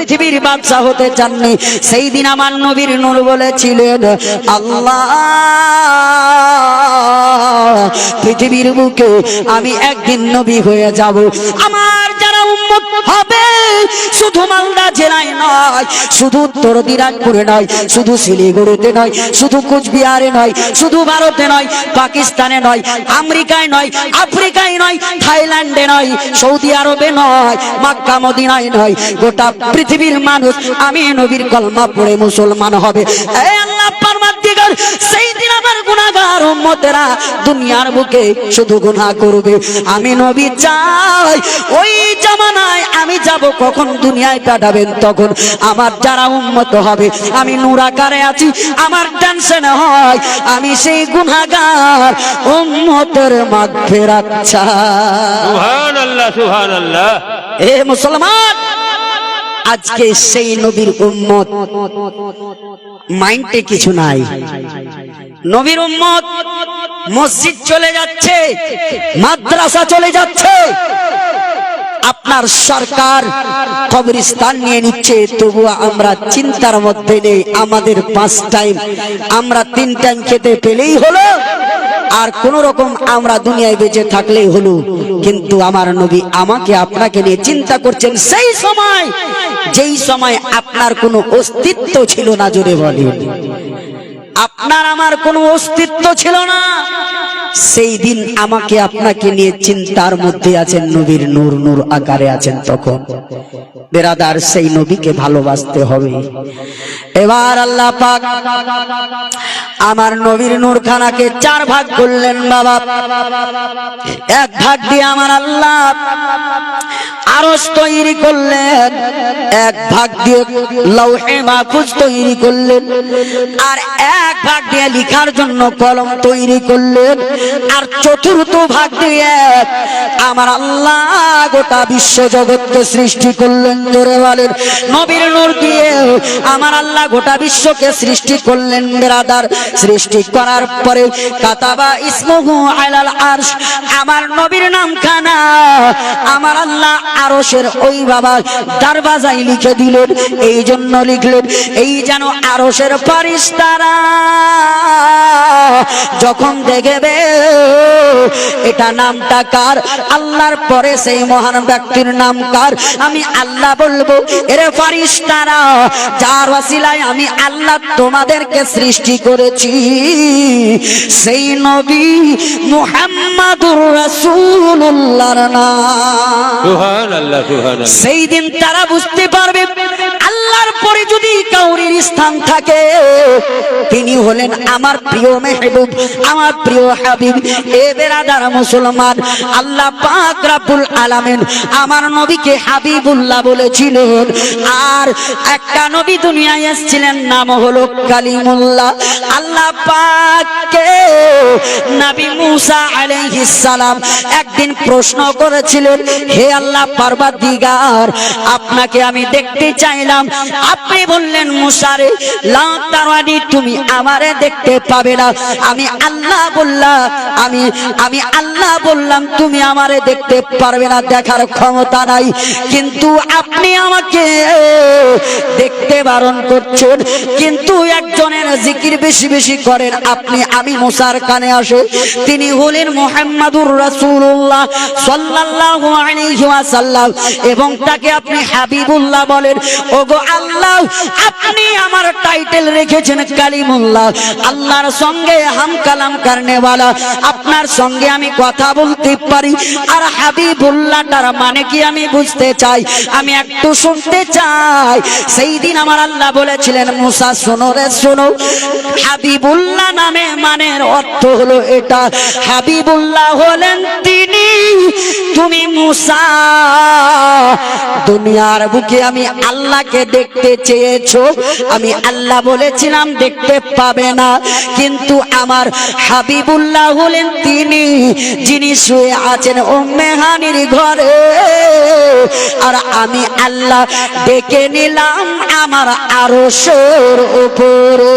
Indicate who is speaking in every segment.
Speaker 1: পৃথিবীর বাদশা হতে চাননি। সেই দিন আমার নবীর নূর বলেছিলেন, আল্লাহ পৃথিবীর বুকে আমি একদিন নবী হয়ে যাব। আমার যারা উম্মত হবে শুধু মালদা জেলায় নয়, শুধু উত্তর দিনাজপুরে নয়, শুধু শিলিগুড়িতে নয়, শুধু কুচবিহারে নয়, শুধু ভারতে নয়, পাকিস্তানে নয়, আমেরিকায় নয়, আফ্রিকায় নয়, থাইল্যান্ডে নয়, সৌদি আরবে নয়, মক্কা মদিনায় নয়, গোটা পৃথিবীর মানুষ আমি নবীর কলমা পড়ে মুসলমান হবে। এই আল্লাহ পারওয়ারদিগার, সেই দিন আমার গুনাহগার উম্মতেরা দুনিয়ার বুকে শুধু গুনাহ করবে। আমি নবী চাই ওই জামানায় আমি যাব, কখন দুনিয়ায় পাঠাবেন তখন আমার যারা উম্মত হবে, আমি নূর আকারে আছি, আমার টেনশন হয় আমি সেই গুনাহগার উম্মতের মাগফিরাত চাই।
Speaker 2: সুবহানাল্লাহ সুবহানাল্লাহ।
Speaker 1: এ মুসলমান, আজকে সেই নবীর উম্মত মাইন্ডে কিছু নাই। নবীর উম্মত মসজিদ চলে যাচ্ছে, মাদ্রাসা চলে যাচ্ছে, আপনার সরকার কবরস্থান নিয়ে নিচ্ছে, তবুও আমরা চিন্তার মধ্যে নেই। আমাদের 5 টাইম, আমরা 3 টাইম খেতে পেলেই হলো, আর কোন রকম আমরা দুনিয়ায় বেঁচে থাকলেই হলো। কিন্তু আমার নবী আমাকে আপনাকে নিয়ে চিন্তা করছেন সেই সময়, যেই সময় আপনার কোনো অস্তিত্ব ছিল না। জোরে বলেন, আপনার আমার কোনো অস্তিত্ব ছিল না। সেই দিন আমাকে আপনাকে নিয়ে চিন্তার মধ্যে আছেন, নবীর নূর নূর আকারে আছেন। তখন বেরাদার সেই নবীকে ভালোবাসতে হবে। এবার আল্লাহ পাক আমার নবীর নূরখানাকে 4 ভাগ করলেন বাবা। 1 ভাগ দিয়ে আমার আল্লাহ আরশ তৈরি করলেন, 1 ভাগ দিয়ে লৌহে মাহফুজ তৈরি করলেন, আর 1 ভাগ দিয়ে লেখার জন্য কলম তৈরি করলেন, আর 4র্থ ভাগ দিয়ে আমার আল্লাহ গোটা বিশ্ব জগৎকে সৃষ্টি করলেন। জোরে বলেন, নবীর নূর দিয়ে আমার আল্লাহ গোটা বিশ্বকে সৃষ্টি করলেন। বেরাদার, সৃষ্টি করার পরে কাতাবা ইসমুহু আলাল আরশ, আমার নবীর নামখানা আমার আল্লাহ আরশের ওই বাবা দরওয়াজায় লিখে দিলেন। এই জন্য লিখলেন, এই যেন আরশের ফেরেশতারা যখন দেখবে এটা নামটা কার, আল্লাহর পরে সেই মহান ব্যক্তির নাম কার, আমি আল্লাহ বলবো, এরে ফেরেশতারা যার ওসিলায় আমি আল্লাহ তোমাদেরকে সৃষ্টি করেছি, সেই নবী মুহাম্মাদুর রাসূলুল্লাহর নাম।
Speaker 2: সুবহানাল্লাহ সুবহানাল্লাহ।
Speaker 1: সেই দিন তারা বুঝতে পারবে আল্লাহর পরে যদি কাউরির স্থান থাকে, তিনি হলেন আমার প্রিয় মেহবুব, আমার প্রিয় হাবিব। এ বেরাদার মুসলমান, আল্লাহ পাক রব্বুল আলামিন আমার নবীকে হাবিবুল্লাহ বলেছিলেন। আর একটা নবী দুনিয়ায় এসেছিলেন, নাম হলো কালিমুল্লাহ। আল্লাহ পাককে নবী মুসা আলাইহিস সালাম একদিন প্রশ্ন করেছিলেন, হে আল্লাহ পারওয়ারদিগার, আপনাকে আমি দেখতে চাইলাম। আপনি বললেন, মুসা রে লা তারানি, তুমি আমারে দেখতে পাবে না। আমি আল্লাহ বললাম, আমি আল্লাহ বললাম তুমি আমারে দেখতে পারবে না, দেখার ক্ষমতা নাই। কিন্তু আপনি আমাকে দেখতে বারণ করছেন। কিন্তু একজনের জিকির বেশি বেশি করেন আপনি, আমি মুসার কানে আসে, তিনি হলেন মুহাম্মাদুর রাসূলুল্লাহ সাল্লাল্লাহু আলাইহি ওয়াসাল্লাম, এবং তাকে আপনি হাবিবুল্লাহ বলেন। ওগো আল্লাহ, আপনি আমার টাইটেল রেখেছেন কালিমুল্লাহ, আল্লাহর সঙ্গে হাম কালাম করনে वाला, আপনার সঙ্গে আমি কথা বলতে পারি। আর হাবিবুল্লাহ তার মানে কি আমি বুঝতে চাই, আমি একটু শুনতে চাই। সেই দিন আমার আল্লাহ বলেছিলেন, মুসা শোনো রে শোনো, হাবিবুল্লাহ নামে মানের অর্থ হলো এটা, হাবিবুল্লাহ হলেন তিনি, তুমি মুসা দুনিয়ার বুকে আমি আল্লাহকে দেখতে চেয়েছো, আমি আল্লাহ বলেছিলাম দেখতে পাবে না, কিন্তু আমার হাবিবুল্লাহ হলেন তিনি, যিনি শুয়ে আছেন উম্মে হানির ঘরে, আর আমি আল্লাহ ডেকে নিলাম আমার আরশের উপরে।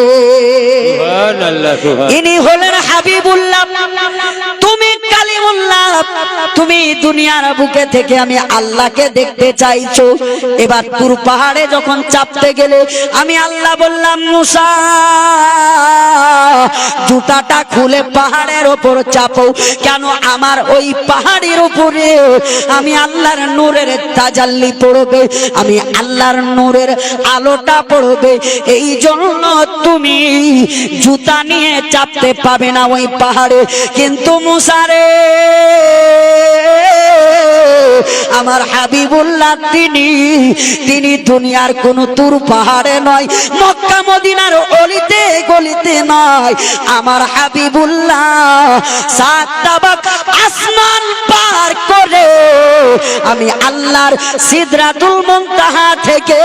Speaker 1: ইনি হলেন হাবিবুল্লাহ। তুমি কালিমুল্লাহ, তুমি দুনিয়ার বুকে থেকে আমি আল্লাহকে দেখতে চাইছো। এবার তুর পাহাড়ে যখন চাপতে গেলে আমি আল্লাহ বললাম, মুসা জুতাটা খুলে পাহাড়ের ওপর চাপো। কেন? আমার ওই পাহাড়ের উপরে আমি আল্লাহর নূরের তাজাল্লি পড়বে, আমি আল্লাহর নূরের আলোটা পড়বে। এই জন্য তুমি জুতা নিয়ে চাপতে পাবে না ওই পাহাড়ে। কিন্তু মুসা রে, আমার হাবিবুল্লাহ তিনি দুনিয়ার কোন তুর পাহাড়ে নয়, মক্কা মদিনার অলিতে গলিতে নয়। আমার হাবিবুল্লাহ সাত তাবাক আসমান পার করে আমি আল্লাহর সিদরাতুল মুনতাহা থেকে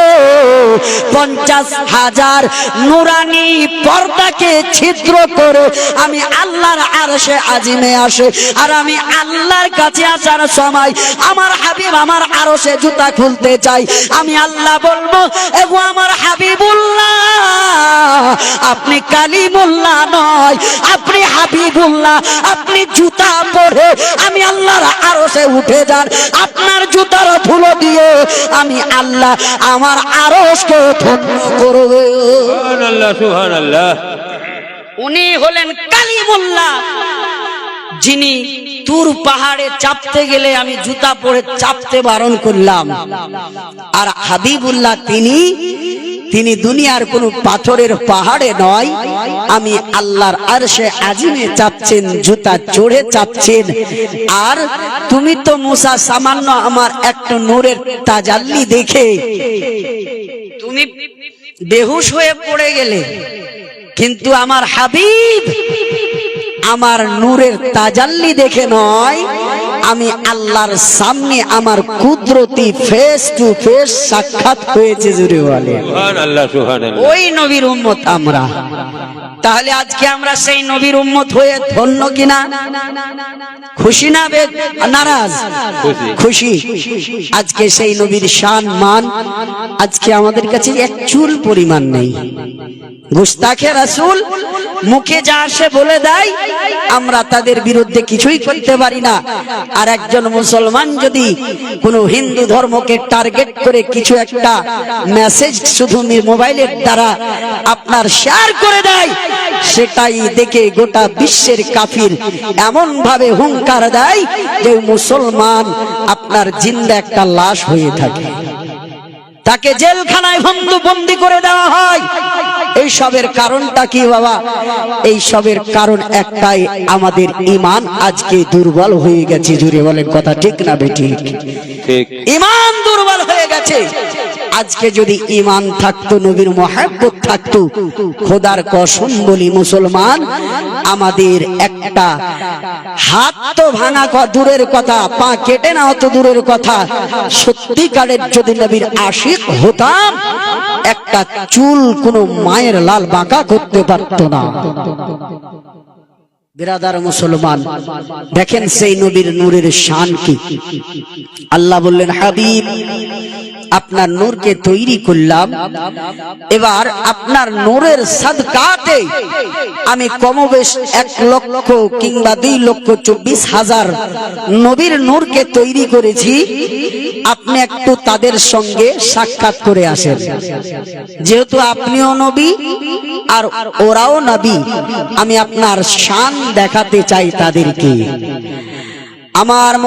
Speaker 1: 50,000 নুরানি পর্দাকে ছিদ্র করে আমি আল্লাহর আরশে আজিমে আসে। আর আমি আল্লাহর কাছে আসার সময় আমার হাবিব আমার আরশে জুতা খুলতে চাই। আমি আল্লাহ বলবো, এগো আমার হাবিবুল্লাহ, আপনি কালিমুল্লাহ নয়, আপনি হাবিবুল্লাহ। আপনি জুতা পরে আমি আল্লাহর আরশে উঠে যান, আপনার জুতার ধুলো দিয়ে আমি আল্লাহ আমার আরশকে ধন্য করব।
Speaker 2: সুবহানাল্লাহ, সুবহানাল্লাহ।
Speaker 1: উনি হলেন কালিমুল্লাহ, যিনি তুর পাহাড়ে চাপতে গেলে আমি জুতা পরে চাপতে বারণ করলাম। আর হাবিবুল্লাহ তিনি দুনিয়ার কোন পাথরের পাহাড়ে নয়, আমি আল্লাহর আরশে আজিমে চাপছেন, জুতা চড়ে চাপছেন। আর তুমি তো মুসা সামান্য আমার একটা নূরের তাজাল্লি দেখে তুমি বেহুশ হয়ে পড়ে গেলে, কিন্তু আমার হাবিব আমার নূরের তাজাল্লি দেখে নয়, আমি আল্লাহর সামনে আমার কুদরতি ফেস টু ফেস সাক্ষাৎ হয়েছে। জুড়ে বলে
Speaker 2: সুবহানাল্লাহ, সুবহানাল্লাহ।
Speaker 1: ওই নবীর উম্মত আমরা। তাহলে আজকে আমরা সেই নবীর উম্মত হয়ে ধন্য কিনা? খুশি না নারাজ? খুশি। আজকে সেই নবীর শান মান আজকে আমাদের কাছে এক চুল পরিমাণ নেই। গুস্তাখে রাসূল মুখে যা আসে বলে দেয়, আমরা তাদের বিরুদ্ধে কিছুই করতে পারি না। আর একজন মুসলমান যদি কোনো হিন্দু ধর্মকে টার্গেট করে কিছু একটা মেসেজ শুধু মোবাইলের দ্বারা আপনার শেয়ার করে দেয়, সেটাই দেখে গোটা বিশ্বের কাফির এমন ভাবে হুঙ্কার দেয় যে মুসলমান আপনার জিন্দা একটা লাশ হয়ে থাকে, তাকে জেলখানায় বন্দী করে দেওয়া হয়। এই সবের কারণটা কি বাবা? এই সবের কারণ একটাই, আমাদের ঈমান আজকে দুর্বল হয়ে গেছে। জুড়ে বলেন কথা ঠিক না বেঠিক?
Speaker 2: ঠিক।
Speaker 1: ঈমান দুর্বল হয়ে গেছে। আজকে যদি ঈমান থাকতো, নবীর মহব্বত থাকতো, খোদার কসম বলি মুসলমান, আমাদের একটা হাত তো ভাঙা দূরের কথা, পা কেটে না অত দূরের কথা, সত্যিকারের যদি নবীর আশিক হতাম, একটা চুল কোন মায়ের লাল বাঁকা করতে পারতো না। বিরাদার মুসলমান, দেখেন সেই নবীর নূরের শান কি। আল্লাহ বললেন, হাবিব আপনার নূরকে তৈরি করলাম, এবার আপনার নূরের সাদকাতে আমি কমবেশ 1,00,000 কিংবা 2,24,000 নবীর নূরকে তৈরি করেছি। আপনি একটু তাদের সঙ্গে সাক্ষাৎ করে আসেন, যেহেতু আপনিও নবী আর ওরাও নবী, আমি আপনার শান দেখাতে চাই তাদেরকে। আমার